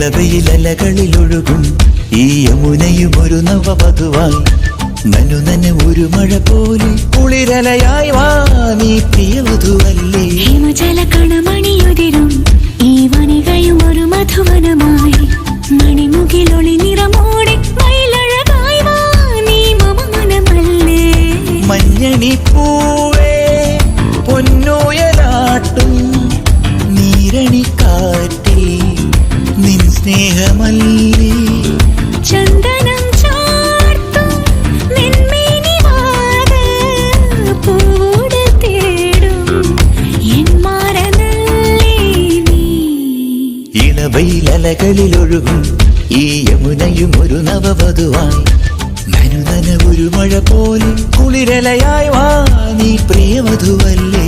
ഇളവയിലലകളിലൊഴുകും ഈ യമുനയും ഒരു നവവധുവായി നനു നന ഒരു മഴ പോലെ കുളിരലയായി വാ നീ പ്രിയവധുവല്ലേ. ഹിമജല കണമണിയുതിരും ഈ വനികയും ഒരു മധുവനമായി മണിമുകിലൊളി നിറമോടെ മയിലഴകായി വാ നീ മമ മനമല്ലേ. മഞ്ഞണി പൂവേ പൊന്നോയലാട്ടും നീരണിക്കാറ്റിൽ നിൻ സ്നേഹമല്ലേ. ചന്ദനം ചാർത്തും നിൻമേനി വാത് പൂവോട് തേടും എൻ മാരനല്ലേ നീ. ഇളവയിലലകളിലൊഴുകും ഈ യമുനയും ഒരു നവവധുവായി നനു നന ഒരു മഴ പോലെ കുളിരലയായി വാ നീ പ്രിയവധുവല്ലേ.